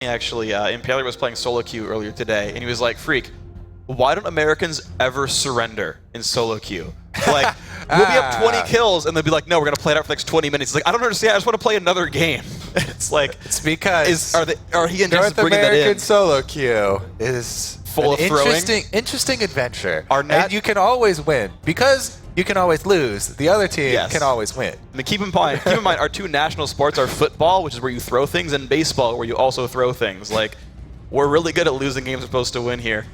Actually, Impaler was playing solo queue earlier today, and he was like, "Freak, why don't Americans ever surrender in solo queue? Like, we'll be up 20 kills, and they'll be like, no, we're going to play it out for the next 20 minutes. It's like, I don't understand. I just want to play another game." It's like, it's because are he and Jess North bringing that in? American solo queue is Full of throwing? Interesting adventure. And you can always win because you can always lose. The other team can always win. I mean, keep in mind, our two national sports are football, which is where you throw things, and baseball, where you also throw things. Like, we're really good at losing games as opposed to win here.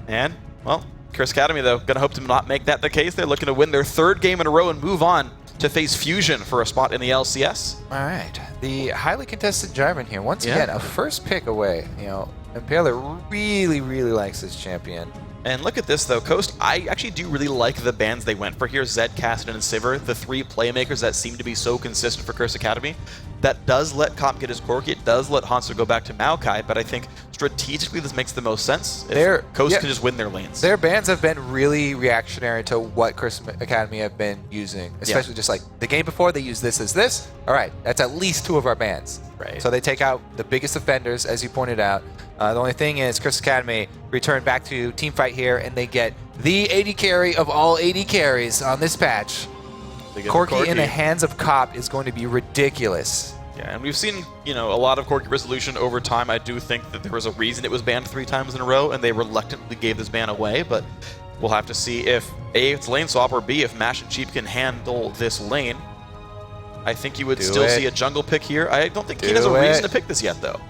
And, well, Curse Academy, though, going to hope to not make that the case. They're looking to win their third game in a row and move on to face Fusion for a spot in the LCS. All right. The highly contested Jarvan here. Once again, a first pick away. You know, Impaler really, really likes this champion. And look at this, though. Coast, I actually do really like the bans they went for here. Zed, Cassidy, and Sivir, the three playmakers that seem to be so consistent for Curse Academy. That does let Comp get his Corki. It does let Hanzo go back to Maokai, but I think strategically this makes the most sense if Coast can just win their lanes. Their bans have been really reactionary to what Curse Academy have been using, especially just like the game before they used this as this. All right, that's at least 2 of our bans. Right. So they take out the biggest offenders, as you pointed out. The only thing is Curse Academy return back to teamfight here, and they get the 80 carry of all 80 carries on this patch. Corki in the hands of Cop is going to be ridiculous. Yeah, and we've seen, a lot of Corki resolution over time. I do think that there was a reason it was banned 3 times in a row, and they reluctantly gave this ban away, but we'll have to see if A, it's lane swap, or B, if Mash and Cheap can handle this lane. I think you would still see a jungle pick here. I don't think Keen has a reason to pick this yet, though.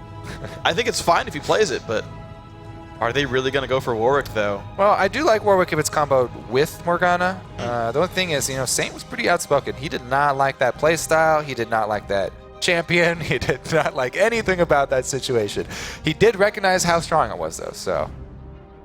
I think it's fine if he plays it, but are they really going to go for Warwick, though? Well, I do like Warwick if it's comboed with Morgana. The only thing is, Saint was pretty outspoken. He did not like that playstyle. He did not like that champion. He did not like anything about that situation. He did recognize how strong it was, though, so.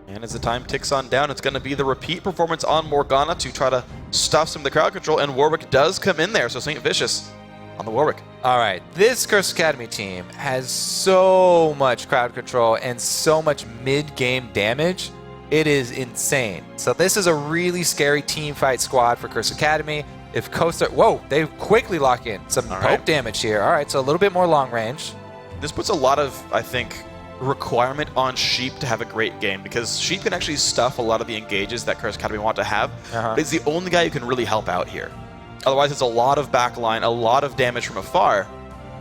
And as the time ticks on down, it's going to be the repeat performance on Morgana to try to stuff some of the crowd control, and Warwick does come in there, so St. Vicious on the Warwick. All right, this Curse Academy team has so much crowd control and so much mid-game damage. It is insane. So this is a really scary team fight squad for Curse Academy. If Costa, whoa, they quickly lock in some poke damage here. All right, so a little bit more long range. This puts a lot of, I think, requirement on Sheep to have a great game, because Sheep can actually stuff a lot of the engages that Curse Academy want to have, but he's the only guy who can really help out here. Otherwise, it's a lot of backline, a lot of damage from afar,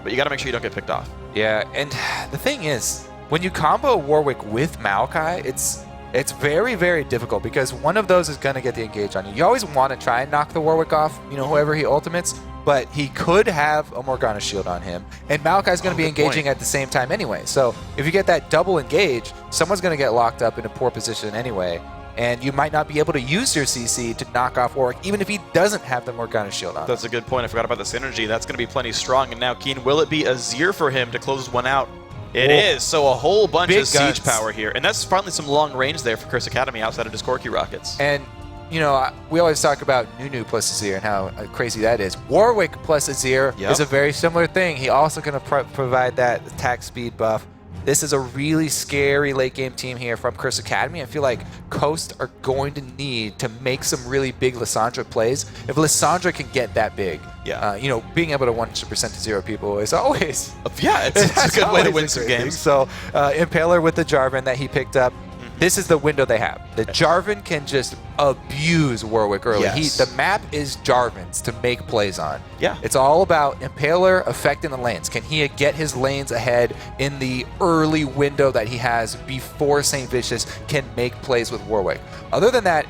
but you got to make sure you don't get picked off. Yeah, and the thing is, when you combo Warwick with Maokai, it's very, very difficult, because one of those is going to get the engage on you. You always want to try and knock the Warwick off, whoever he ultimates, but he could have a Morgana shield on him, and Maokai's going to be engaging at the same time anyway. So if you get that double engage, someone's going to get locked up in a poor position anyway, and you might not be able to use your CC to knock off Warwick, even if he doesn't have the Morgana shield on. That's a good point. I forgot about the synergy. That's going to be plenty strong. And now, Keen, will it be Azir for him to close this one out? It is. So a whole bunch of siege power here. And that's finally some long range there for Curse Academy outside of just Corki rockets. And, we always talk about Nunu plus Azir and how crazy that is. Warwick plus Azir is a very similar thing. He also going to provide that attack speed buff. This is a really scary late game team here from Curse Academy. I feel like Coast are going to need to make some really big Lissandra plays. If Lissandra can get that big, being able to 100% to 0 people is always... Yeah, it's a good way to win some games. So Impaler with the Jarvan that he picked up, this is the window they have. The Jarvan can just abuse Warwick early. The map is Jarvan's to make plays on. Yeah. It's all about Impaler affecting the lanes. Can he get his lanes ahead in the early window that he has before St. Vicious can make plays with Warwick? Other than that,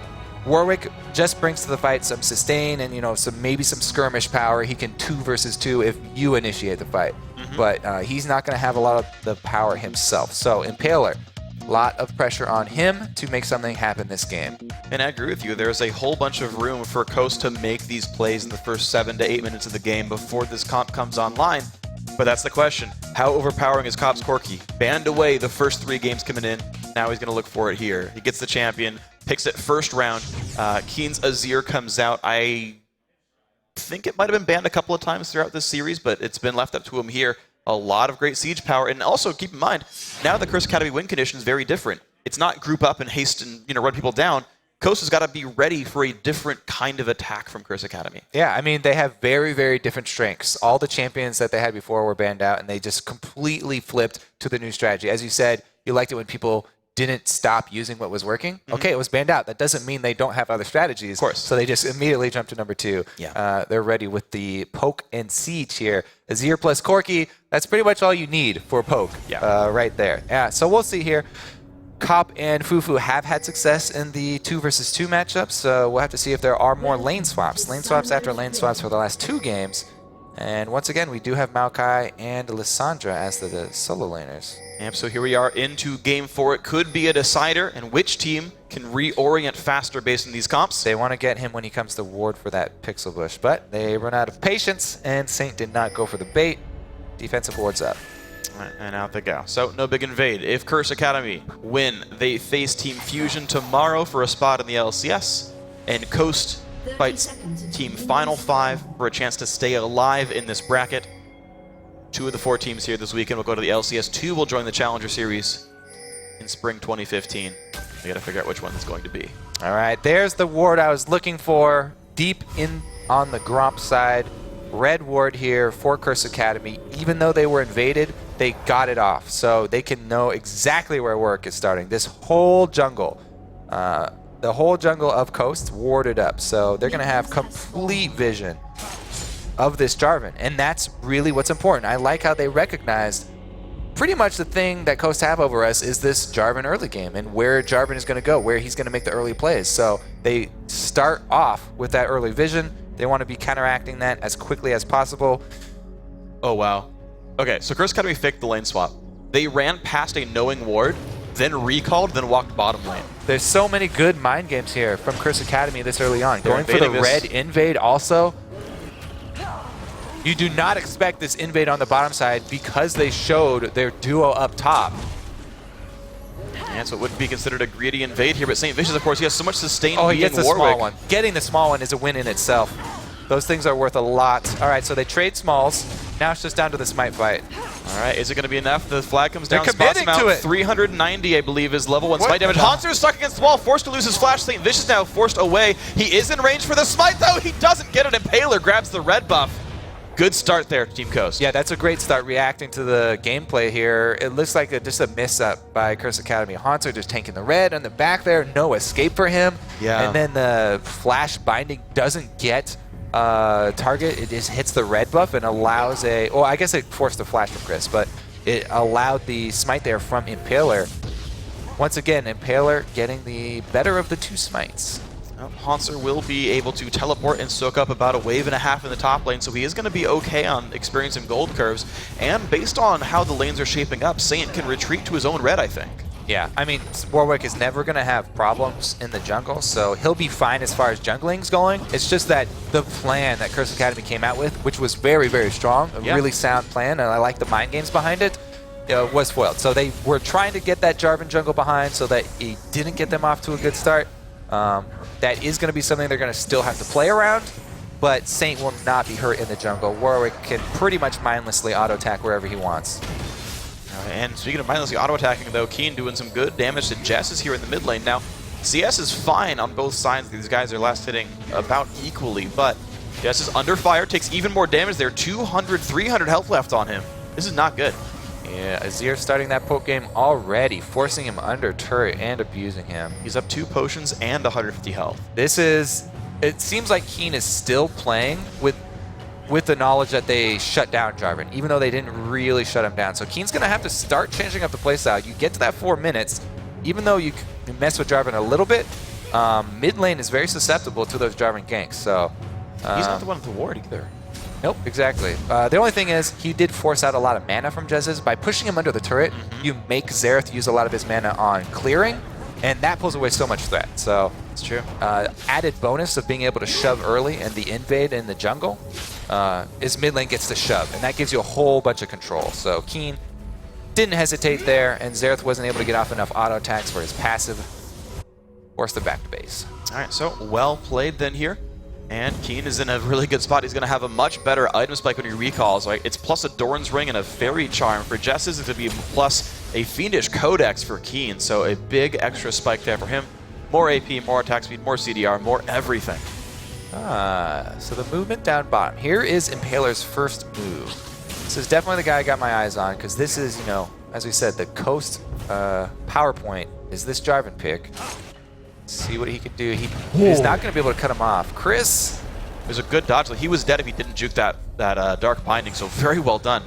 Warwick just brings to the fight some sustain and maybe some skirmish power. He can 2 versus 2 if you initiate the fight. But he's not going to have a lot of the power himself. So Impaler, lot of pressure on him to make something happen this game. And I agree with you. There's a whole bunch of room for Coast to make these plays in the first 7 to 8 minutes of the game before this comp comes online. But that's the question. How overpowering is Cop's Corki? Banned away the first 3 games coming in. Now he's going to look for it here. He gets the champion, picks it first round. Keen's Azir comes out. I think it might have been banned a couple of times throughout this series, but it's been left up to him here. A lot of great siege power, and also keep in mind, now the Curse Academy win condition is very different. It's not group up and haste and run people down. Coast has got to be ready for a different kind of attack from Curse Academy. Yeah, I mean, they have very, very different strengths. All the champions that they had before were banned out, and they just completely flipped to the new strategy. As you said, you liked it when people didn't stop using what was working. Okay, it was banned out. That doesn't mean they don't have other strategies. Of course. So they just immediately jumped to number 2. Yeah. They're ready with the Poke and Siege here. Azir plus Corki, that's pretty much all you need for Poke right there. Yeah, so we'll see here. Cop and Fufu have had success in the 2 versus 2 matchups, so we'll have to see if there are more lane swaps. Lane swaps after lane swaps for the last 2 games. And once again, we do have Maokai and Lissandra as the solo laners. Yep, so here we are into Game 4. It could be a decider, and which team can reorient faster based on these comps? They want to get him when he comes to ward for that Pixel Bush, but they run out of patience, and Saint did not go for the bait. Defensive ward's up. And out they go. So, no big invade. If Curse Academy win, they face Team Fusion tomorrow for a spot in the LCS. And Coast fights Team Final 5 for a chance to stay alive in this bracket. 2 of the 4 teams here this weekend will go to the LCS. 2 will join the Challenger Series in spring 2015. We gotta figure out which one it's going to be. All right, there's the ward I was looking for. Deep in on the Gromp side. Red ward here for Curse Academy. Even though they were invaded, they got it off, so they can know exactly where work is starting. This whole jungle, the whole jungle of Coast warded up, so they're going to have complete vision of this Jarvan, and that's really what's important. I like how they recognized pretty much the thing that Coast have over us is this Jarvan early game and where Jarvan is going to go, where he's going to make the early plays. So they start off with that early vision. They want to be counteracting that as quickly as possible. Oh, wow. Okay, so Curse Academy faked the lane swap. They ran past a knowing ward, then recalled, then walked bottom lane. There's so many good mind games here from Curse Academy this early on. Going for the red invade also. You do not expect this invade on the bottom side because they showed their duo up top. And so it wouldn't be considered a greedy invade here, but St. Vicious, of course, he has so much sustained. Oh, he gets the Warwick. small one. Getting the small one is a win in itself. Those things are worth a lot. All right, so they trade smalls. Now it's just down to the smite fight. All right, is it going to be enough? The flag comes down, They're spots him committing out. to it. 390, I believe, is level 1 smite damage. Hanser is stuck against the wall, forced to lose his flash. St. Vicious now forced away. He is in range for the smite, though. He doesn't get it. Impaler grabs the red buff. Good start there, Team Coast. Yeah, that's a great start reacting to the gameplay here. It looks like just a miss-up by Curse Academy. Hanser just tanking the red on the back there. No escape for him. Yeah. And then the flash binding doesn't get target. It just hits the red buff and allows a... Well, I guess it forced the flash from Chris, but it allowed the smite there from Impaler. Once again, Impaler getting the better of the 2 smites. Well, Hanser will be able to teleport and soak up about a wave and a half in the top lane, so he is going to be okay on experiencing gold curves. And based on how the lanes are shaping up, Saint can retreat to his own red, I think. Yeah, I mean, Warwick is never going to have problems in the jungle, so he'll be fine as far as jungling's going. It's just that the plan that Curse Academy came out with, which was very, very strong, a really sound plan, and I like the mind games behind it, was foiled. So they were trying to get that Jarvan jungle behind so that he didn't get them off to a good start. That is going to be something they're going to still have to play around, but Saint will not be hurt in the jungle. Warwick can pretty much mindlessly auto-attack wherever he wants. And speaking of mindlessly auto-attacking, though, Keen doing some good damage to Jess is here in the mid lane. Now, CS is fine on both sides. These guys are last hitting about equally, but Jess is under fire, takes even more damage there. 200, 300 health left on him. This is not good. Yeah, Azir starting that poke game already, forcing him under turret and abusing him. He's up 2 potions and 150 health. This is... It seems like Keen is still playing with the knowledge that they shut down Jarvan, even though they didn't really shut him down. So Keen's going to have to start changing up the playstyle. You get to that 4 minutes, even though you mess with Jarvan a little bit, mid lane is very susceptible to those Jarvan ganks. So he's not the one with the ward either. Nope, exactly. The only thing is, he did force out a lot of mana from Jez's. By pushing him under the turret, you make Xerath use a lot of his mana on clearing, and that pulls away so much threat. So it's true. Added bonus of being able to shove early and the invade in the jungle is mid lane gets to shove, and that gives you a whole bunch of control. So Keen didn't hesitate there, and Xerath wasn't able to get off enough auto attacks for his passive. Forced him back to base. All right, so well played then here. And Keen is in a really good spot. He's going to have a much better item spike when he recalls. Right? It's plus a Doran's Ring and a Fairy Charm. For Jess's, it's going to be plus a Fiendish Codex for Keen. So a big extra spike there for him. More AP, more attack speed, more CDR, more everything. So the movement down bottom. Here is Impaler's first move. This is definitely the guy I got my eyes on, because this is, you know, as we said, the Coast PowerPoint is this Jarvan pick. See what he can do. He is not going to be able to cut him off. Chris. It was a good dodge. He was dead if he didn't juke that Dark Binding, so very well done.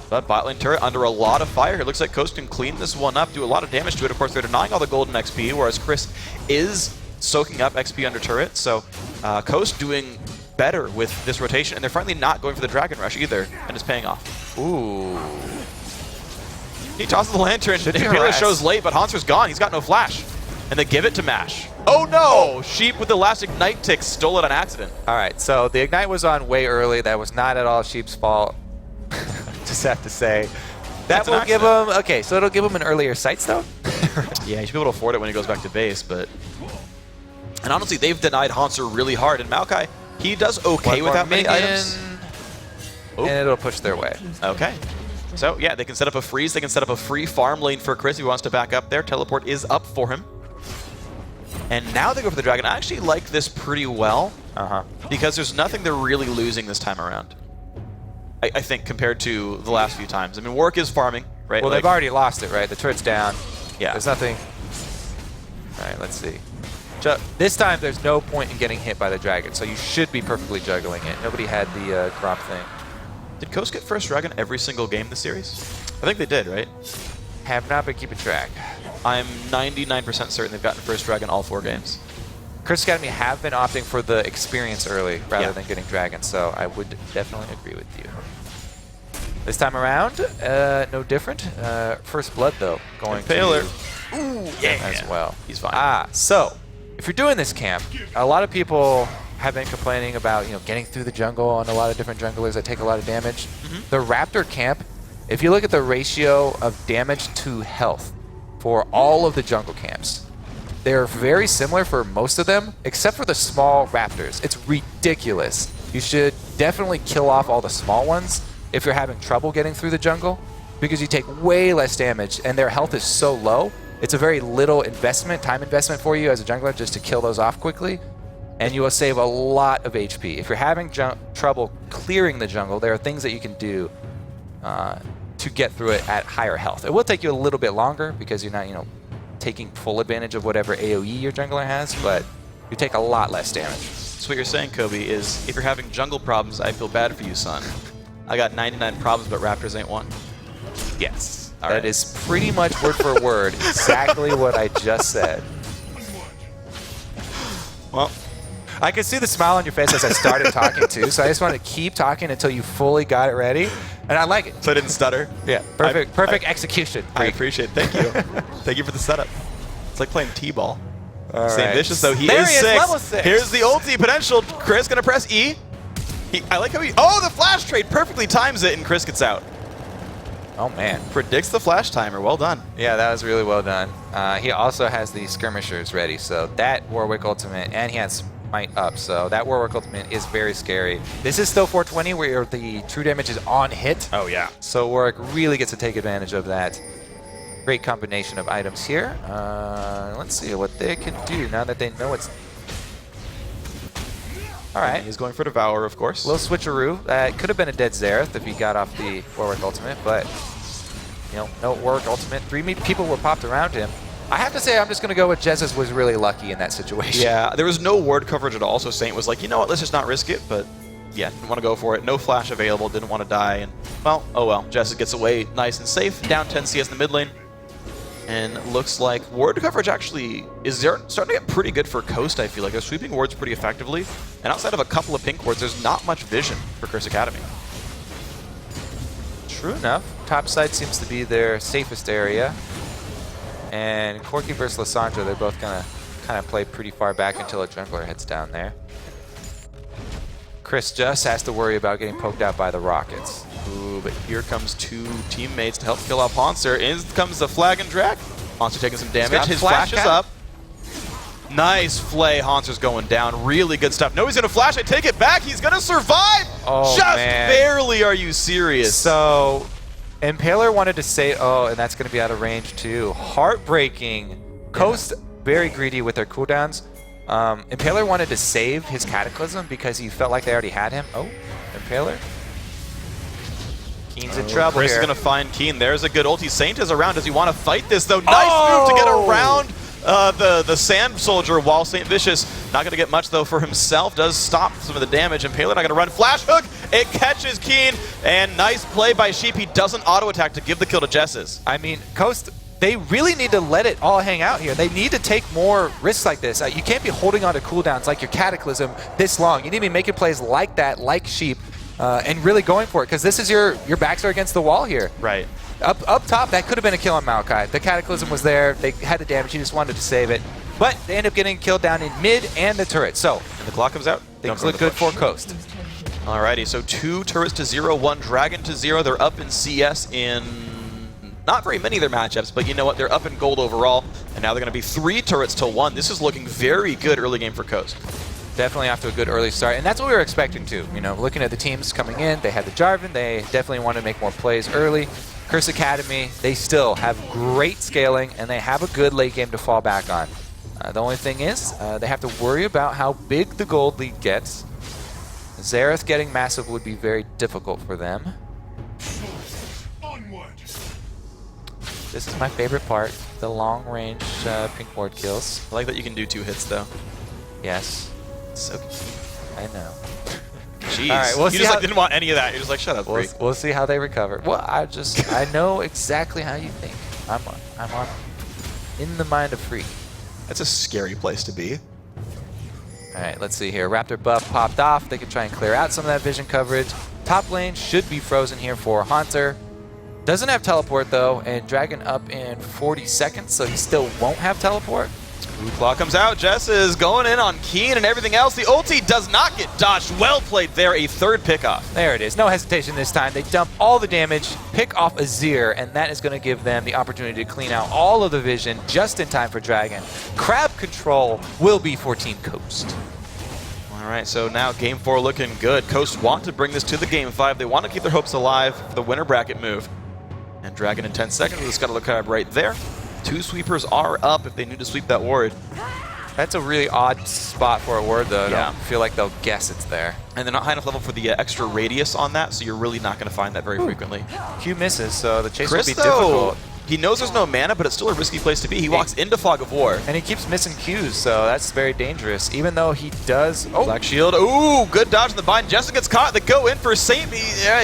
But bot lane turret under a lot of fire. It looks like Coast can clean this one up, do a lot of damage to it. Of course, they're denying all the golden XP, whereas Chris is soaking up XP under turret. So Coast doing better with this rotation, and they're finally not going for the Dragon Rush either, and it's paying off. Ooh. He tosses the lantern, Impaler shows late, but Haunter's gone. He's got no flash. And they give it to Mash. Oh no! Sheep with the last Ignite tick stole it on accident. All right, so the Ignite was on way early. That was not at all Sheep's fault. Just have to say. That will give him, okay, so it'll give him an earlier sight stone? Yeah, he should be able to afford it when he goes back to base, but... And honestly, they've denied Haunter really hard, and Maokai, he does okay with that many items. And it'll push their way. Okay. So, yeah, they can set up a freeze. They can set up a free farm lane for Chris if he wants to back up there. Teleport is up for him. And now they go for the Dragon. I actually like this pretty well, because there's nothing they're really losing this time around. I think, compared to the last few times. I mean, Warwick is farming, right? Well, they've already lost it, right? The turret's down. Yeah. There's nothing. All right, let's see. This time, there's no point in getting hit by the Dragon, so you should be perfectly juggling it. Nobody had the crop thing. Did Coast get first Dragon every single game this series? I think they did, right? Have not been keeping track. I'm 99% certain they've gotten first Dragon all 4 games. Chris Academy have been opting for the experience early rather than getting Dragon, so I would definitely agree with you. This time around, no different. First Blood, though, going Impaler. to Ooh, as well. He's fine. So if you're doing this camp, a lot of people have been complaining about, you know, getting through the jungle on a lot of different junglers that take a lot of damage. The Raptor camp, if you look at the ratio of damage to health for all of the jungle camps, they're very similar for most of them, except for the small Raptors. It's ridiculous. You should definitely kill off all the small ones if you're having trouble getting through the jungle, because you take way less damage and their health is so low. It's a very little investment, time investment for you as a jungler just to kill those off quickly, and you will save a lot of HP. If you're having trouble clearing the jungle, there are things that you can do to get through it at higher health. It will take you a little bit longer because you're not, you know, taking full advantage of whatever AoE your jungler has, but you take a lot less damage. So what you're saying, Kobe, is if you're having jungle problems, I feel bad for you, son. I got 99 problems, but Raptors ain't one. Yes. That is pretty much word for word exactly what I just said. Well, I could see the smile on your face as I started talking too, so I just wanted to keep talking until you fully got it ready, and I like it. So I didn't stutter? Yeah, perfect execution. I appreciate it. Thank you. Thank you for the setup. It's like playing T-ball. Same vicious, though. He there is he is, 6. level 6. Here's the ulti potential. Chris gonna press E. I like how he... Oh, the flash trade perfectly times it, and Chris gets out. Oh, man. Predicts the flash timer. Well done. Yeah, that was really well done. He also has the skirmishers ready, so that Warwick ultimate, and he has Smite up, so that Warwick ultimate is very scary. This is still 420 where the true damage is on hit. Oh, yeah. So Warwick really gets to take advantage of that. Great combination of items here. Let's see what they can do now that they know it's... All right. He's going for Devour, of course. A little switcheroo. That could have been a dead Xerath if he got off the Warwick ultimate, but you know, no Warwick ultimate. 3 people were popped around him. I have to say, I'm just going to go with Jesus was really lucky in that situation. Yeah, there was no ward coverage at all, so Saint was like, you know what, let's just not risk it, but yeah, didn't want to go for it. No flash available, didn't want to die, and well, oh well. Jesus gets away nice and safe, down 10 CS in the mid lane. And looks like ward coverage actually is starting to get pretty good for Coast, I feel like. They're sweeping wards pretty effectively. And outside of a couple of pink wards, there's not much vision for Curse Academy. True enough. Top side seems to be their safest area. And Corki versus Lissandra, they're both going to kind of play pretty far back until a jungler heads down there. Chris just has to worry about getting poked out by the rockets. Ooh, but here comes 2 teammates to help kill off Haunter. In comes the flag and drag. Haunter taking some damage. His flash is up. Nice flay. Haunter's going down. Really good stuff. No, he's going to flash. I take it back. He's going to survive. Oh, just man. barely. Are you serious? So, Impaler wanted to say, oh, and that's going to be out of range too. Heartbreaking. Coast very greedy with their cooldowns. Impaler wanted to save his Cataclysm because he felt like they already had him. Oh, Impaler. Keen's in trouble Chris here. is going to find Keen. There's a good ulti. Saint is around. Does he want to fight this, though? Nice move to get around the Sand Soldier while St. Vicious not going to get much, though, for himself. Does stop some of the damage. Impaler not going to run. Flash hook. It catches Keen. And nice play by Sheep. He doesn't auto-attack to give the kill to Jesses. I mean, Coast, they really need to let it all hang out here. They need to take more risks like this. You can't be holding on to cooldowns like your Cataclysm this long. You need to be making plays like that, like Sheep, and really going for it, because this is your backs are against the wall here. Right. Up top, that could have been a kill on Maokai. The Cataclysm was there. They had the damage. He just wanted to save it. But they end up getting killed down in mid and the turret. So And the clock comes out. things look good for Coast. Alrighty, so 2 turrets to 0, 1 dragon to 0. They're up in CS in not very many of their matchups, but you know what? They're up in gold overall, and now they're going to be 3 turrets to 1. This is looking very good early game for Coast. Definitely off to a good early start, and that's what we were expecting too. You know, looking at the teams coming in, they had the Jarvan. They definitely want to make more plays early. Curse Academy, they still have great scaling, and they have a good late game to fall back on. The only thing is, they have to worry about how big the gold lead gets. Xerath getting massive would be very difficult for them. This is my favorite part, the long-range pink ward kills. I like that you can do 2 hits, though. Yes, So cute. I know. Jeez. All right, we'll you see just how- like, didn't want any of that. You're just like, shut up, Bree. We'll see how they recover. Well, I know exactly how you think. I'm on in the mind of Free. That's a scary place to be. All right, let's see here. Raptor buff popped off. They can try and clear out some of that vision coverage. Top lane should be frozen here for Haunter. Doesn't have teleport though, and Dragon up in 40 seconds, so he still won't have teleport. Ooh, clock comes out. Jess is going in on Keen and everything else. The ulti does not get dodged. Well played there. A 3rd pickoff. There it is. No hesitation this time. They dump all the damage, pick off Azir, and that is going to give them the opportunity to clean out all of the vision just in time for Dragon. Crab control will be for Team Coast. All right, so now game 4 looking good. Coast want to bring this to the game 5. They want to keep their hopes alive for the winner bracket move. And Dragon in 10 seconds with the Scuttle Crab right there. 2 sweepers are up if they need to sweep that ward. That's a really odd spot for a ward, though. Yeah. I don't feel like they'll guess it's there. And they're not high enough level for the extra radius on that, so you're really not going to find that very frequently. Q misses, so the chase Chris, will be though, difficult. he knows there's no mana, but it's still a risky place to be. He walks into Fog of War. And he keeps missing Qs, so that's very dangerous. Even though he does... Oh, Black Shield. Ooh, good dodge in the bind. Jessica gets caught. They go in for Saint.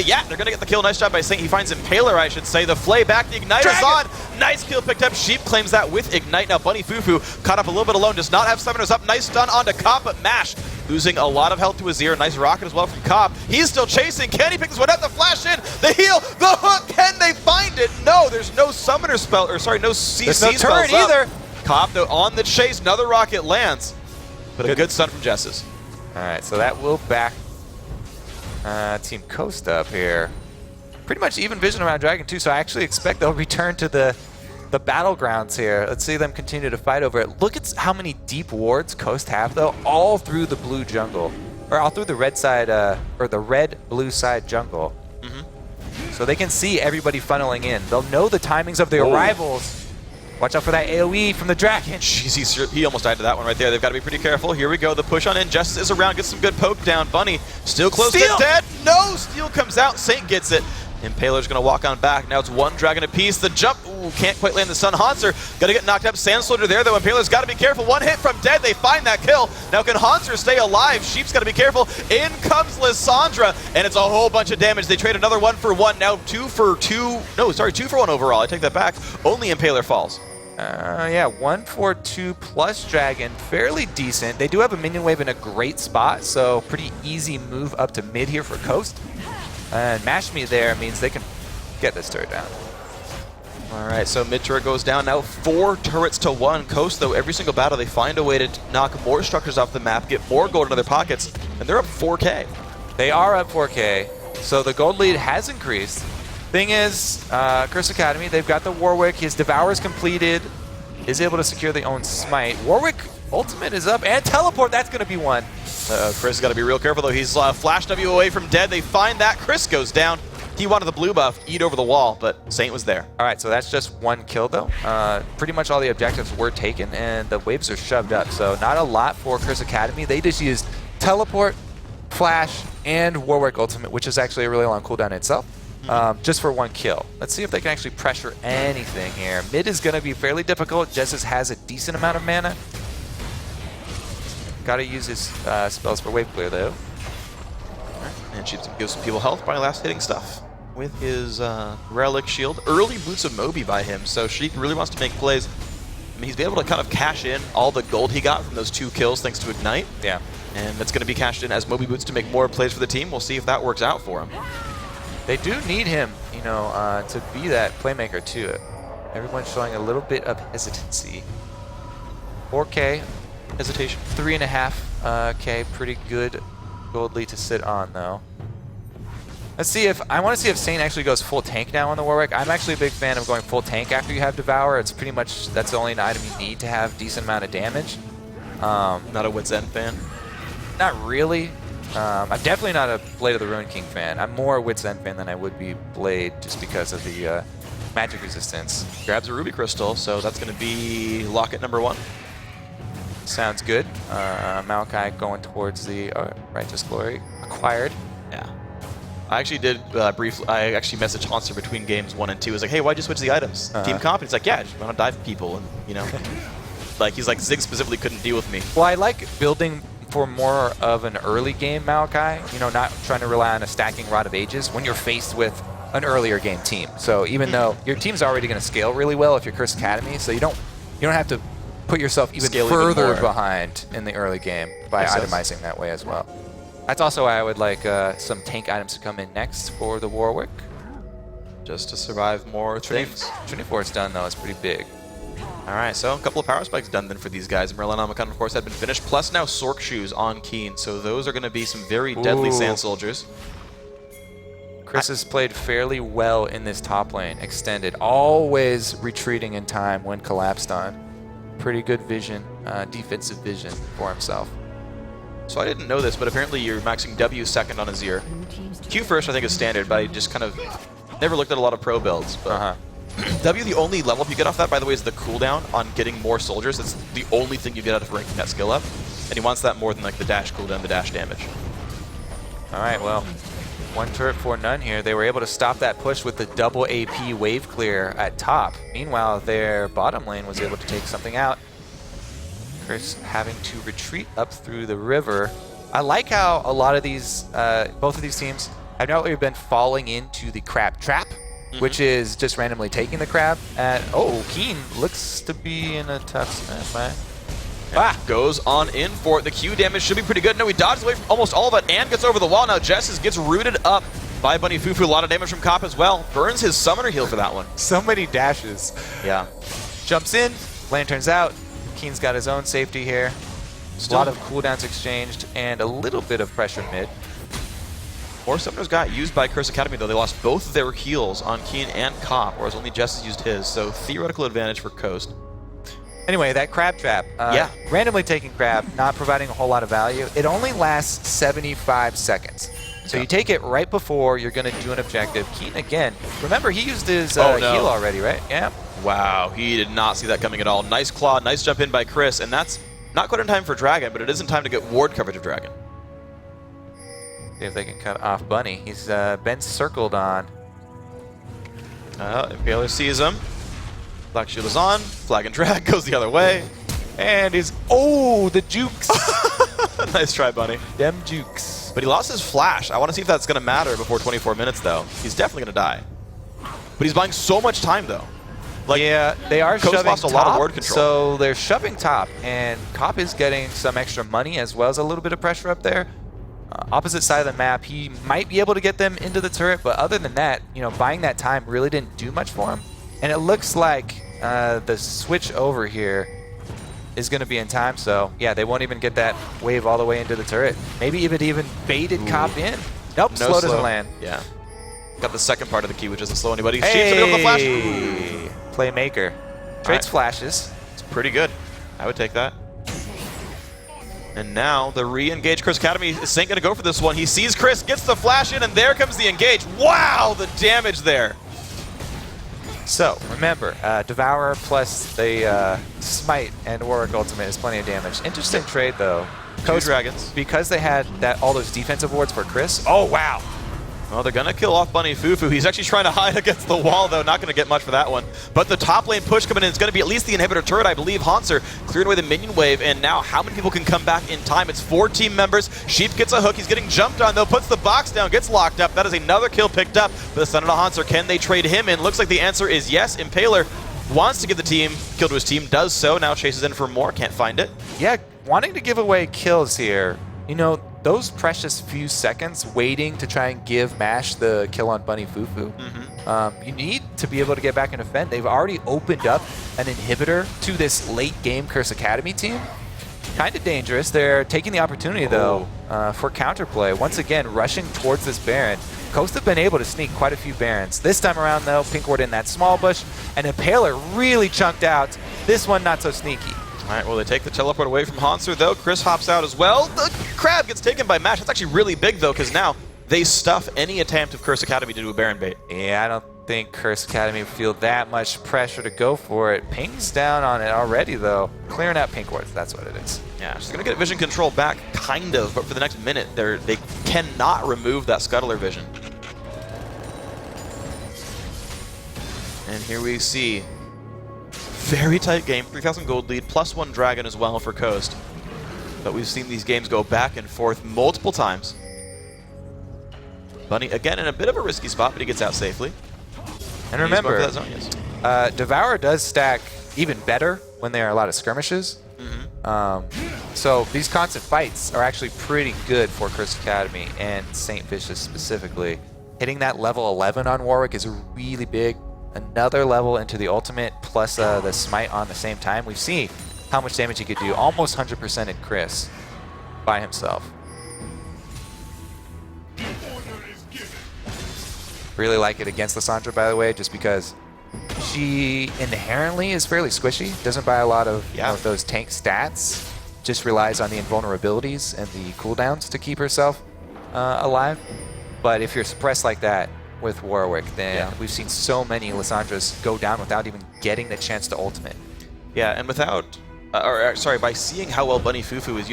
Yeah, they're going to get the kill. Nice job by Saint. He finds Impaler, I should say. The flay back. The Ignite is on. Nice kill picked up. Sheep claims that with Ignite. Now Bunny Fufu caught up a little bit alone. Does not have Summoners up. Nice stun onto Cop, but Mash losing a lot of health to Azir. Nice rocket as well from Cop. He's still chasing. Can he pick this one up? The flash in. The heal. The hook. Can they find it? No, there's no Summoner spell. Or sorry, no CC there's no spells turret either. Cop, though, on the chase. Another rocket lands. But a good stun from Jesses. All right, so that will back Team Coast up here. Pretty much even vision around Dragon too, so I actually expect they'll return to the battlegrounds here. Let's see them continue to fight over it. Look at how many deep wards Coast have, though, all through the blue jungle. Or all through the red side, or the red-blue side jungle. So they can see everybody funneling in. They'll know the timings of the arrivals. Watch out for that AoE from the Dragon. Jeez, he almost died to that one right there. They've got to be pretty careful. Here we go. The push on in. Justice is around. Gets some good poke down. Bunny still close to dead. No! Steel comes out. Saint gets it. Impaler's going to walk on back. Now it's 1 dragon apiece. The jump. Ooh, can't quite land the Sun Haunter. Got to get knocked up. Sand Soldier there, though. Impaler's got to be careful. 1 hit from dead. They find that kill. Now can Haunter stay alive? Sheep's got to be careful. In comes Lissandra, and it's a whole bunch of damage. They trade another 1 for 1. Now 2 for 2. No, sorry, 2 for 1 overall. I take that back. Only Impaler falls. Yeah, 1 for 2 plus Dragon. Fairly decent. They do have a minion wave in a great spot, so pretty easy move up to mid here for Coast. And Mash Me there means they can get this turret down. All right, so mid turret goes down. Now 4 turrets to 1. Coast, though, every single battle, they find a way to knock more structures off the map, get more gold in their pockets, and they're up 4K. They are up 4K, so the gold lead has increased. Thing is, Curse Academy, they've got the Warwick. His Devour is completed, is able to secure the own Smite. Warwick Ultimate is up, and Teleport, that's going to be one. Chris got to be real careful, though. He's flash W away from dead. They find that. Chris goes down. He wanted the blue buff, eat over the wall, but Saint was there. All right, so that's just one kill, though. Pretty much all the objectives were taken, and the waves are shoved up. So not a lot for Chris Academy. They just used teleport, flash, and Warwick Ultimate, which is actually a really long cooldown itself, just for one kill. Let's see if they can actually pressure anything here. Mid is going to be fairly difficult. Jessus has a decent amount of mana. Got to use his spells for wave clear, though. And she gives some people health by last hitting stuff with his relic shield. Early boots of Moby by him, so Sheik really wants to make plays. I mean, he's been able to kind of cash in all the gold he got from those 2 kills thanks to Ignite. Yeah. And that's going to be cashed in as Moby boots to make more plays for the team. We'll see if that works out for him. They do need him, you know, to be that playmaker too. Everyone's showing a little bit of hesitancy. 4K, Hesitation. 3.5K, pretty good gold lead to sit on though. Let's see if, I want to see if Saint actually goes full tank now on the Warwick. I'm actually a big fan of going full tank after you have Devour. It's pretty much, that's the only item you need to have decent amount of damage. Not a Wit's End fan? Not really. I'm definitely not a Blade of the Ruin King fan. I'm more a Wit's End fan than I would be Blade just because of the magic resistance. Grabs a Ruby Crystal, so that's going to be locket number 1. Sounds good. Maokai going towards the Righteous Glory. Acquired. Yeah. I actually did I actually messaged Hanser between games 1 and 2. I was like, hey, why'd you switch the items? Team comp? And he's like, yeah, I just want to dive people. And, you know, like, he's like, Zig specifically couldn't deal with me. Well, I like building for more of an early game Maokai, you know, not trying to rely on a stacking Rod of Ages when you're faced with an earlier game team. So even though your team's already going to scale really well if you're Curse Academy, so you don't have to put yourself even further behind in the early game by itemizing that way as well. That's also why I would like some tank items to come in next for the Warwick. Just to survive more things. 24 is done though, it's pretty big. All right, so a couple of power spikes done then for these guys. Merlin Omicron, of course, had been finished, plus now Sork Shoes on Keen. So those are going to be some very deadly Sand Soldiers. Chris has played fairly well in this top lane, extended, always retreating in time when collapsed on. Pretty good vision, defensive vision for himself. So I didn't know this, but apparently you're maxing W second on Azir. Q first I think is standard, but I just kind of never looked at a lot of pro builds. But W, the only level up you get off that, by the way, is the cooldown on getting more soldiers. That's the only thing you get out of ranking that skill up. And he wants that more than like the dash cooldown, the dash damage. All right, well, 1 turret for none here. They were able to stop that push with the double AP wave clear at top. Meanwhile, their bottom lane was able to take something out. Chris having to retreat up through the river. I like how a lot of these, both of these teams have not really been falling into the crab trap, which is just randomly taking the crab. And Keen looks to be in a tough spot. Goes on in for it. The Q damage should be pretty good. No, he dodges away from almost all of it and gets over the wall. Now Jessus gets rooted up by Bunny Fufu. A lot of damage from Cop as well. Burns his summoner heal for that one. So many dashes. Yeah. Jumps in, lanterns out. Keen's got his own safety here. A lot of cooldowns exchanged and a little bit of pressure mid. More summoners got used by Curse Academy, though. They lost both of their heals on Keen and Cop, whereas only Jessus used his. So theoretical advantage for Coast. Anyway, that crab trap. Randomly taking crab, not providing a whole lot of value. It only lasts 75 seconds. So you take it right before you're going to do an objective. Keen again. Remember, he used his heal already, right? Yeah. Wow, he did not see that coming at all. Nice claw, nice jump in by Chris, and that's not quite in time for Dragon, but it is in time to get ward coverage of Dragon. See if they can cut off Bunny. He's been circled on. Impaler sees him. Black Shield is on. Flag and drag goes the other way. And he's... Oh, the jukes! Nice try, Bunny. Them jukes. But he lost his flash. I want to see if that's going to matter before 24 minutes, though. He's definitely going to die. But he's buying so much time, though. Like, yeah, they are shoving lost a lot of ward control. So they're shoving top, and Cop is getting some extra money as well as a little bit of pressure up there. Opposite side of the map, he might be able to get them into the turret, but other than that, you know, buying that time really didn't do much for him. And it looks like the switch over here is going to be in time, so yeah, they won't even get that wave all the way into the turret. Maybe if it even baited Cop in. Nope, no slow doesn't land. Yeah. Got the second part of the key, which doesn't slow anybody. Hey! Playmaker. Trades flashes. It's pretty good. I would take that. And now the re-engage Chris Academy is going to go for this one. He sees Chris, gets the flash in, and there comes the engage. Wow, the damage there. So, remember, Devourer plus the Smite and Warwick Ultimate is plenty of damage. Interesting trade, though. Two dragons. Because they had all those defensive wards for Chris. Oh, wow. Well, they're going to kill off Bunny Fufu. He's actually trying to hide against the wall, though. Not going to get much for that one. But the top lane push coming in is going to be at least the inhibitor turret, I believe. Hanser clearing away the minion wave, and now how many people can come back in time? It's 4 team members. Sheep gets a hook. He's getting jumped on, though. Puts the box down, gets locked up. That is another kill picked up. But the son of Hanser, can they trade him in? Looks like the answer is yes. Impaler wants to give the kill to his team, does so. Now chases in for more. Can't find it. Yeah, wanting to give away kills here. You know, those precious few seconds waiting to try and give MASH the kill on Bunny Fufu. You need to be able to get back and defend. They've already opened up an inhibitor to this late game Curse Academy team. Kind of dangerous. They're taking the opportunity, though, for counterplay. Once again, rushing towards this Baron. Coast have been able to sneak quite a few Barons. This time around, though, Pink Ward in that small bush, and Impaler really chunked out. This one not so sneaky. All right, well, they take the teleport away from Hanser, though. Chris hops out as well. The crab gets taken by MASH. That's actually really big, though, because now they stuff any attempt of Curse Academy to do a Baron bait. Yeah, I don't think Curse Academy feel that much pressure to go for it. Ping's down on it already, though. Clearing out Pink Wards, that's what it is. Yeah, she's going to get vision control back, kind of, but for the next minute, they cannot remove that Scuttler vision. And here we see very tight game, 3,000 gold lead, +1 dragon as well for Coast. But we've seen these games go back and forth multiple times. Bunny, again, in a bit of a risky spot, but he gets out safely. And remember, that zone, yes. Devourer does stack even better when there are a lot of skirmishes. So these constant fights are actually pretty good for Curse Academy and St. Vicious specifically. Hitting that level 11 on Warwick is really big. Another level into the ultimate plus the smite on the same time. We've seen how much damage he could do. Almost 100% in Chris by himself. Really like it against Lissandra, by the way, just because she inherently is fairly squishy. Doesn't buy a lot of those tank stats. Just relies on the invulnerabilities and the cooldowns to keep herself alive. But if you're suppressed like that with Warwick, then we've seen so many Lissandras go down without even getting the chance to ultimate. Yeah, and without, by seeing how well Bunny Fufu is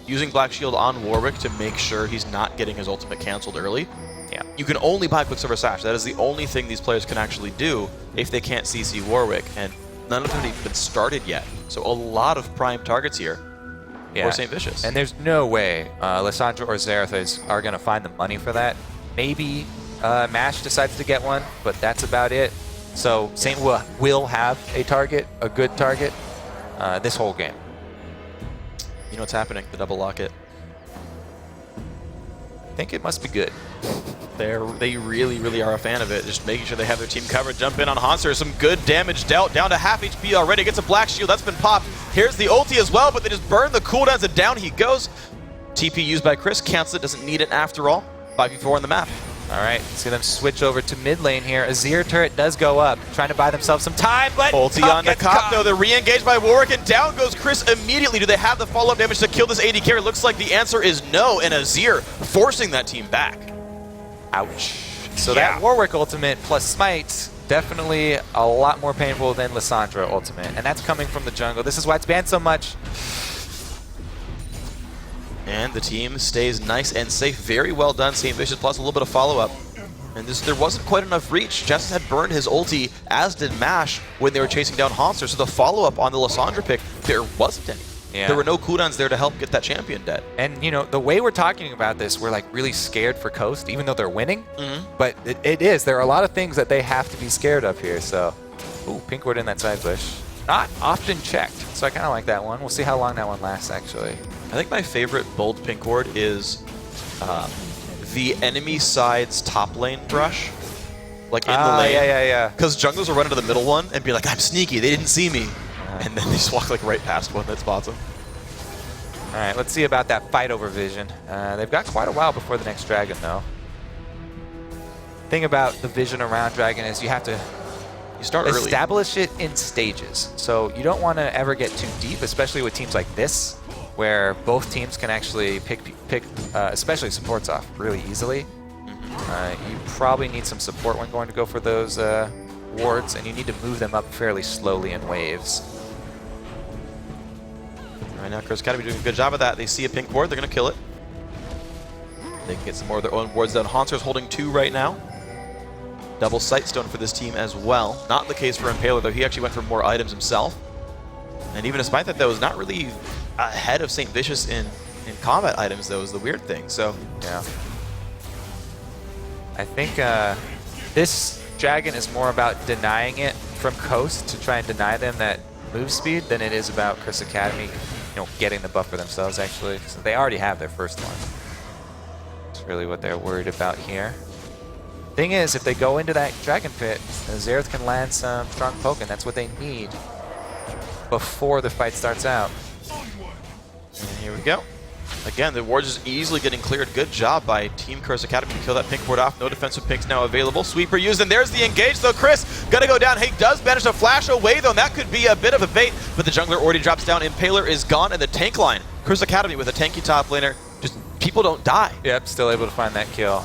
using Black Shield on Warwick to make sure he's not getting his ultimate canceled early. Yeah, you can only buy Quicksilver Sash. That is the only thing these players can actually do if they can't CC Warwick, and none of them have even started yet. So a lot of prime targets here for St. Vicious. And there's no way Lissandra or Xerath are going to find the money for that. Maybe MASH decides to get one, but that's about it. So Saint will have a target, a good target, this whole game. You know what's happening? The double locket. I think it must be good. They really, really are a fan of it. Just making sure they have their team covered. Jump in on Hanser. Some good damage dealt. Down to half HP already. Gets a Black Shield. That's been popped. Here's the ulti as well, but they just burn the cooldowns and down he goes. TP used by Chris. Cancel it. Doesn't need it after all. 5v4 on the map. All right, see them switch over to mid lane here. Azir turret does go up, trying to buy themselves some time, but ulti on the cop, though. They're re-engaged by Warwick, and down goes Chris immediately. Do they have the follow-up damage to kill this AD carry? Looks like the answer is no, and Azir forcing that team back. Ouch. So that Warwick ultimate plus smite, definitely a lot more painful than Lissandra ultimate, and that's coming from the jungle. This is why it's banned so much. And the team stays nice and safe. Very well done, St. Vicious, plus a little bit of follow-up. And there wasn't quite enough reach. Justice had burned his ulti, as did MASH, when they were chasing down Hanser. So the follow-up on the Lissandra pick, there wasn't any. Yeah. There were no cooldowns there to help get that champion dead. And, you know, the way we're talking about this, we're, like, really scared for Coast, even though they're winning. But it is. There are a lot of things that they have to be scared of here, so... Ooh, Pink Ward in that side bush. Not often checked, so I kind of like that one. We'll see how long that one lasts, actually. I think my favorite bold Pink Ward is the enemy side's top lane brush. Like in the lane. Yeah. Because junglers will run into the middle one and be like, I'm sneaky, they didn't see me. And then they just walk like right past one that spots them. All right, let's see about that fight over vision. They've got quite a while before the next dragon, though. Thing about the vision around dragon is you have to establish it in stages. So you don't want to ever get too deep, especially with teams like this. where both teams can actually pick especially supports off really easily. You probably need some support when going to go for those wards, and you need to move them up fairly slowly in waves. Right now, Curse Academy doing a good job of that. They see a pink ward, they're going to kill it. They can get some more of their own wards done. Haunter's holding 2 right now. Double Sightstone for this team as well. Not the case for Impaler, though. He actually went for more items himself. And even despite that, though, is not really ahead of St. Vicious in combat items, though, is the weird thing. So, yeah. I think this Dragon is more about denying it from Coast to try and deny them that move speed than it is about Curse Academy, you know, getting the buff for themselves, actually. So they already have their first one. That's really what they're worried about here. Thing is, if they go into that Dragon Pit, Xerath can land some strong poke, and that's what they need before the fight starts out. And here we go. Again, the ward's just easily getting cleared. Good job by Team Curse Academy to kill that pink ward off. No defensive pinks now available. Sweeper used, and there's the engage, though. Chris gonna go down. He does manage to flash away, though, and that could be a bit of a bait, but the jungler already drops down. Impaler is gone, and the tank line. Curse Academy with a tanky top laner. Just people don't die. Yep, still able to find that kill.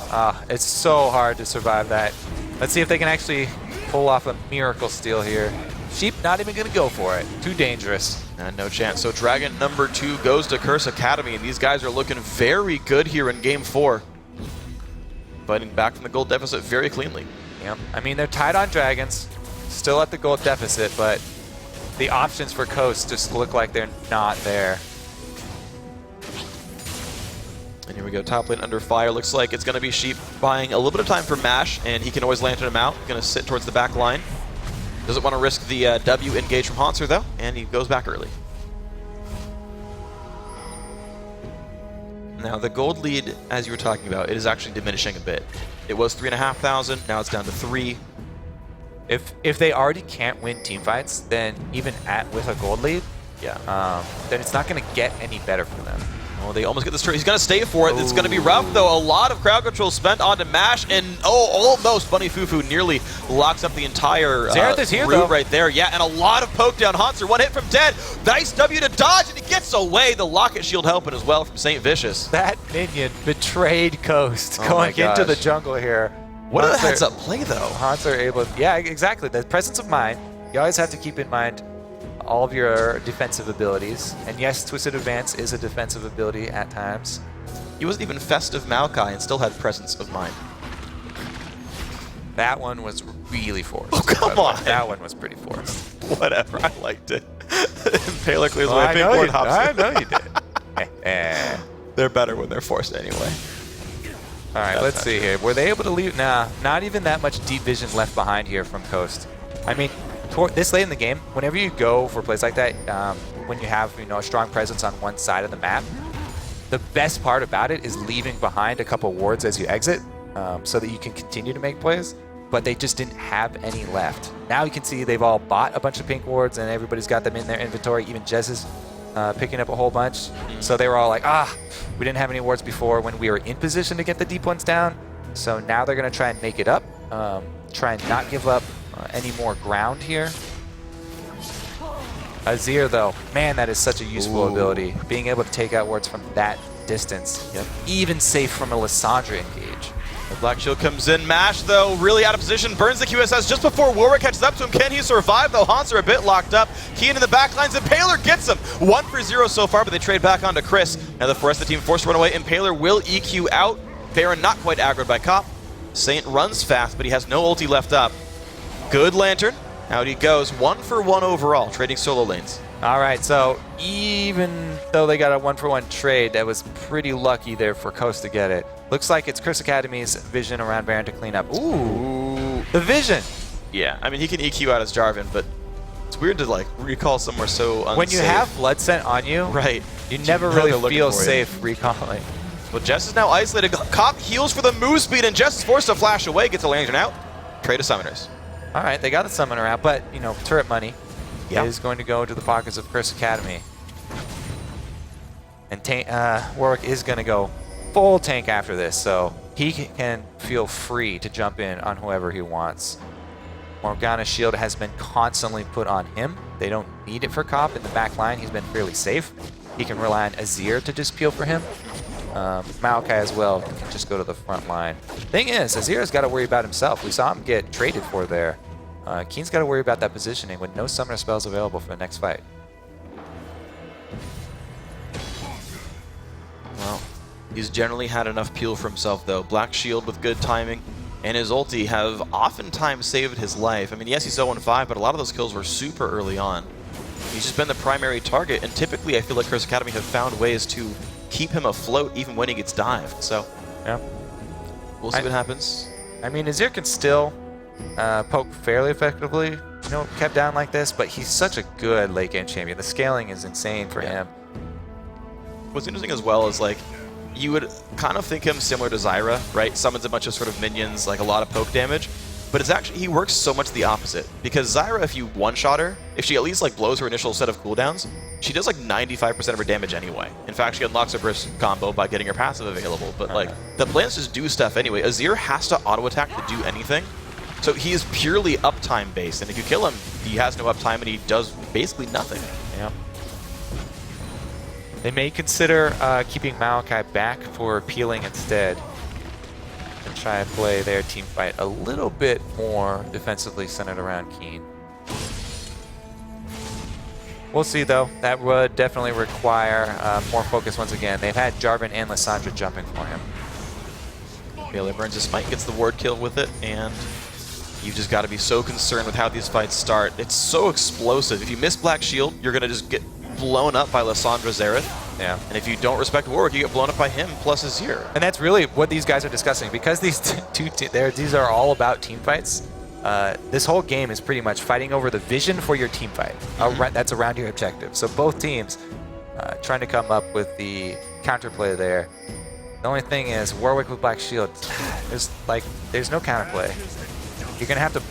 It's so hard to survive that. Let's see if they can actually pull off a miracle steal here. Sheep not even gonna go for it. Too dangerous. And no chance. So Dragon number 2 goes to Curse Academy, and these guys are looking very good here in Game 4. Fighting back from the gold deficit very cleanly. Yep. I mean, they're tied on dragons, still at the gold deficit, but the options for Coast just look like they're not there. And here we go, top lane under fire. Looks like it's going to be Sheep buying a little bit of time for Mash, and he can always lantern him out. Going to sit towards the back line. Doesn't want to risk the W engage from Haunter, though, and he goes back early. Now, the gold lead, as you were talking about, it is actually diminishing a bit. It was 3,500, now it's down to 3. If they already can't win team fights, then even with a gold lead, yeah, then it's not going to get any better for them. Oh, they almost get this turn. He's going to stay for it. Ooh. It's going to be rough, though. A lot of crowd control spent onto Mash, and almost Bunny Fufu nearly locks up the entire Xerath is here, route though. right there. Yeah, and a lot of poke down. Haunter, one hit from Dead. Nice W to dodge, and he gets away. The Locket Shield helping as well from St. Vicious. That minion betrayed Coast going into the jungle here. What a heads-up play, though. Haunter able, yeah, exactly. The presence of mind. You always have to keep in mind all of your defensive abilities. And yes, Twisted Advance is a defensive ability at times. He wasn't even Festive Maokai and still had presence of mind. That one was really forced. Oh, come on. That one was pretty forced. Whatever, I liked it. Impaler clears away. I know you did. They're better when they're forced anyway. All right, let's see here. Were they able to leave? Nah, not even that much deep vision left behind here from Coast. I mean, this late in the game, whenever you go for plays like that, when you have a strong presence on one side of the map, the best part about it is leaving behind a couple wards as you exit, so that you can continue to make plays. But they just didn't have any left. Now you can see they've all bought a bunch of pink wards, and everybody's got them in their inventory. Even Jez is picking up a whole bunch. So they were all like, we didn't have any wards before when we were in position to get the deep ones down. So now they're going to try and make it up, try and not give up any more ground here. Azir, though, man, that is such a useful ability. Being able to take out wards from that distance. Yep. Even safe from a Lissandra engage. The Black Shield comes in. Mash, though, really out of position. Burns the QSS just before Warwick catches up to him. Can he survive, though? Haunter a bit locked up. Keen in the backlines. Impaler gets him. 1 for 0 so far, but they trade back onto Chris. Now the rest of the team forced to run away. Impaler will EQ out. Baron not quite aggroed by Cop. Saint runs fast, but he has no ulti left up. Good Lantern. Out he goes. 1 for 1 overall, trading solo lanes. All right, so even though they got a 1-for-1 trade, that was pretty lucky there for Coast to get it. Looks like it's Curse Academy's vision around Baron to clean up. Ooh, the vision. Yeah, I mean, he can EQ out as Jarvan, but it's weird to, like, recall somewhere so unsafe. When you have Blood Scent on you, right, you never really feel safe recalling. Well, Jess is now isolated. Cop heals for the move speed, and Jess is forced to flash away, gets a lantern out. Trade of summoners. All right, they got the summoner out, but, turret money is going to go to the pockets of Curse Academy. And Warwick is going to go full tank after this, so he can feel free to jump in on whoever he wants. Morgana's shield has been constantly put on him. They don't need it for Cop in the back line. He's been fairly safe. he can rely on Azir to just peel for him. Maokai as well can just go to the front line. Thing is, Azir's got to worry about himself. We saw him get traded for there. Keen's got to worry about that positioning with no summoner spells available for the next fight. Well, he's generally had enough peel for himself, though. Black Shield with good timing and his ulti have oftentimes saved his life. I mean, yes, he's 0-5, but a lot of those kills were super early on. He's just been the primary target, and typically I feel like Curse Academy have found ways to keep him afloat even when he gets dived. So, yeah, we'll see what happens. I mean, Azir can still poke fairly effectively, you know, kept down like this, but he's such a good late game champion. The scaling is insane for him. What's interesting as well is, like, you would kind of think him similar to Zyra, right? Summons a bunch of sort of minions, like a lot of poke damage. But it's actually, he works so much the opposite. Because Zyra, if you one-shot her, if she at least like blows her initial set of cooldowns, she does like 95% of her damage anyway. In fact, she unlocks her burst combo by getting her passive available. But like, the plans just do stuff anyway. Azir has to auto-attack to do anything. So he is purely uptime based. And if you kill him, he has no uptime and he does basically nothing. Yeah. They may consider keeping Maokai back for peeling instead and try and play their team fight a little bit more defensively centered around Keen. We'll see, though. That would definitely require more focus once again. They've had Jarvan and Lissandra jumping for him. Bailey burns his smite, gets the ward kill with it, and you've just got to be so concerned with how these fights start. It's so explosive. If you miss Black Shield, you're going to just get blown up by Lissandra Xerath. Yeah. And if you don't respect Warwick, you get blown up by him plus Azir. And that's really what these guys are discussing, because these these are all about team fights. This whole game is pretty much fighting over the vision for your team fight. That's around your objective. So both teams trying to come up with the counterplay there. The only thing is, Warwick with Black Shield, there's no counterplay. You're gonna have to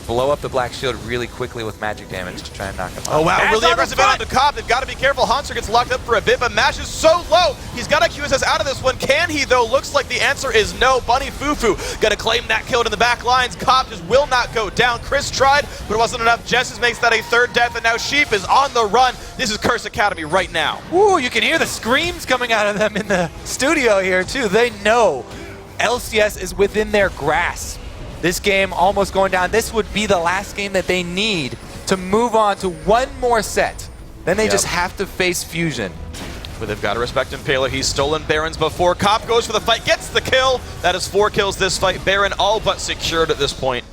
blow up the Black Shield really quickly with magic damage to try and knock him out. Oh wow, really aggressive out on the Cobb. They've got to be careful. Hanser gets locked up for a bit, but Mash is so low. He's got to QSS out of this one. Can he, though? Looks like the answer is no. Bunny Fufu gonna claim that kill in the back lines. Cobb just will not go down. Chris tried, but it wasn't enough. Jessus makes that a third death, and now Sheep is on the run. This is Curse Academy right now. Ooh, you can hear the screams coming out of them in the studio here, too. They know LCS is within their grasp. This game almost going down. This would be the last game that they need to move on to one more set. Then they just have to face Fusion. But they've got to respect Impaler. He's stolen Barons before. Cobb goes for the fight, gets the kill. That is 4 kills this fight. Baron all but secured at this point.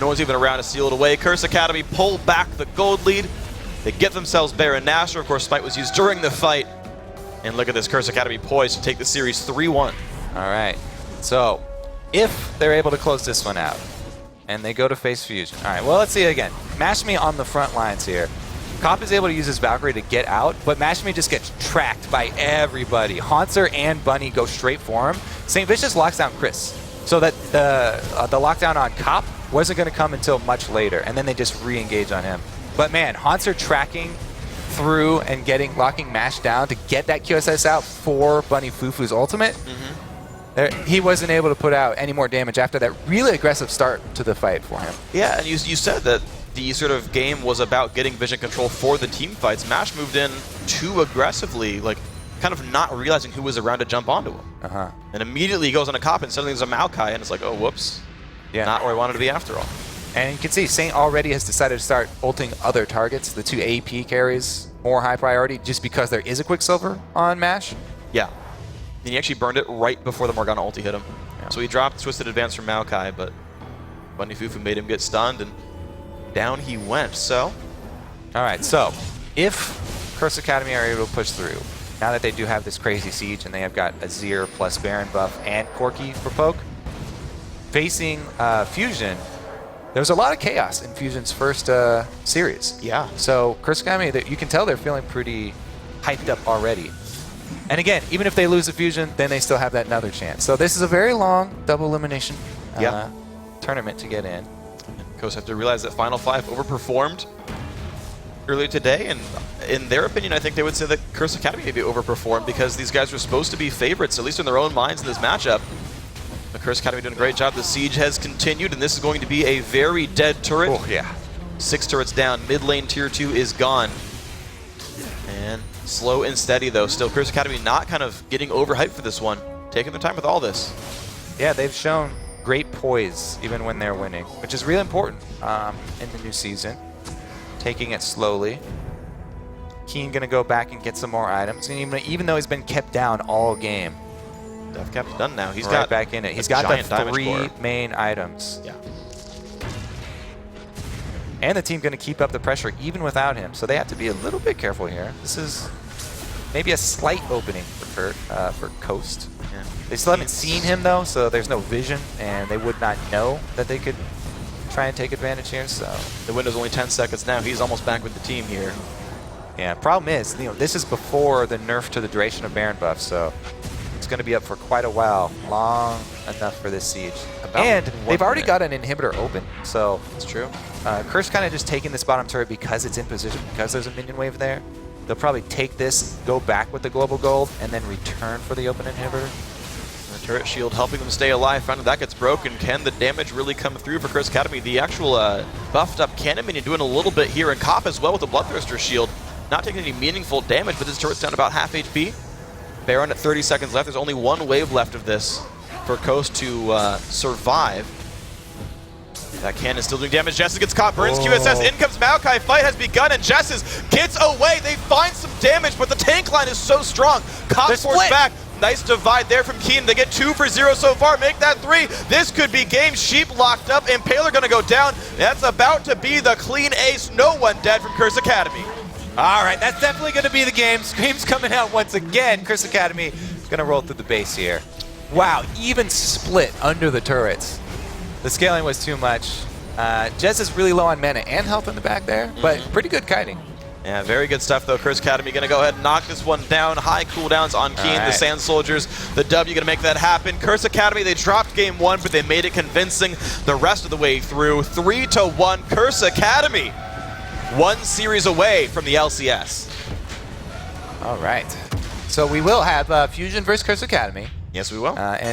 No one's even around to steal it away. Curse Academy pull back the gold lead. They get themselves Baron Nashor. Of course, Smite was used during the fight. And look at this, Curse Academy poised to take the series 3-1. All right, so if they're able to close this one out, and they go to face Fusion. All right, well, let's see it again. Mashmi on the front lines here. Kopp is able to use his Valkyrie to get out, but Mashmi just gets tracked by everybody. Hanser and Bunny go straight for him. St. Vicious locks down Chris, so that the lockdown on Kopp wasn't going to come until much later, and then they just re-engage on him. But man, Hanser tracking through and locking Mash down to get that QSS out for Bunny Fufu's ultimate. He wasn't able to put out any more damage after that really aggressive start to the fight for him. Yeah, and you said that the sort of game was about getting vision control for the team fights. Mash moved in too aggressively, like kind of not realizing who was around to jump onto him. And immediately he goes on a Cop and suddenly there's a Maokai and it's like, oh, whoops. Yeah. Not where I wanted to be after all. And you can see Saint already has decided to start ulting other targets, the 2 AP carries, more high priority, just because there is a Quicksilver on Mash. Yeah. And he actually burned it right before the Morgana ulti hit him. Yeah. So he dropped Twisted Advance from Maokai, but Bunny Fufu made him get stunned, and down he went, so. All right, so if Curse Academy are able to push through, now that they do have this crazy siege and they have got Azir plus Baron buff and Corki for poke, facing Fusion, there was a lot of chaos in Fusion's first series. Yeah. So Curse Academy, you can tell they're feeling pretty hyped up already. And again, even if they lose the Fusion, then they still have that another chance. So this is a very long double elimination tournament to get in. Coast have to realize that Final 5 overperformed earlier today, and in their opinion, I think they would say that Curse Academy maybe overperformed because these guys were supposed to be favorites, at least in their own minds in this matchup. The Curse Academy doing a great job. The siege has continued, and this is going to be a very dead turret. Oh, yeah. 6 turrets down. Mid lane tier 2 is gone. And Slow and steady, though. Still, Curse Academy not kind of getting overhyped for this one. Taking their time with all this. Yeah, they've shown great poise even when they're winning, which is really important in the new season. Taking it slowly. Keen going to go back and get some more items. And even though he's been kept down all game. Deathcap's done now. He's right got back in it. He's got the giant 3 main items. Yeah. And the team going to keep up the pressure even without him. So they have to be a little bit careful here. This is maybe a slight opening for Coast. Yeah. They still haven't seen him though, so there's no vision, and they would not know that they could try and take advantage here. So the window's only 10 seconds now. He's almost back with the team here. yeah, problem is, this is before the nerf to the duration of Baron buff, so it's going to be up for quite a while, long enough for this siege. And they've already got an inhibitor open, so that's true. Curse kind of just taking this bottom turret because it's in position, because there's a minion wave there. They'll probably take this, go back with the global gold, and then return for the open inhibitor. The turret shield helping them stay alive. Finally, that gets broken. Can the damage really come through for Curse Academy? The actual buffed up cannon minion doing a little bit here, and Cop as well with the Bloodthirster shield. Not taking any meaningful damage, but this turret's down about half HP. Baron at 30 seconds left. There's only one wave left of this for Coast to survive. That cannon still doing damage. Jessis gets caught, burns QSS. In comes Maokai. Fight has begun, and Jessis gets away. They find some damage, but the tank line is so strong. Cop forced back. Nice divide there from Keen. They get 2 for 0 so far. Make that 3. This could be game. Sheep locked up. Impaler going to go down. That's about to be the clean ace. No one dead from Curse Academy. All right, that's definitely going to be the game. Scream's coming out once again. Curse Academy is going to roll through the base here. Wow, even split under the turrets. The scaling was too much. Jez is really low on mana and health in the back there, but pretty good kiting. Yeah, very good stuff, though. Curse Academy going to go ahead and knock this one down. High cooldowns on Keen, the Sand Soldiers. The W going to make that happen. Curse Academy, they dropped game 1, but they made it convincing the rest of the way through. 3-1, Curse Academy. 1 series away from the LCS. All right. So we will have Fusion versus Curse Academy. Yes, we will. And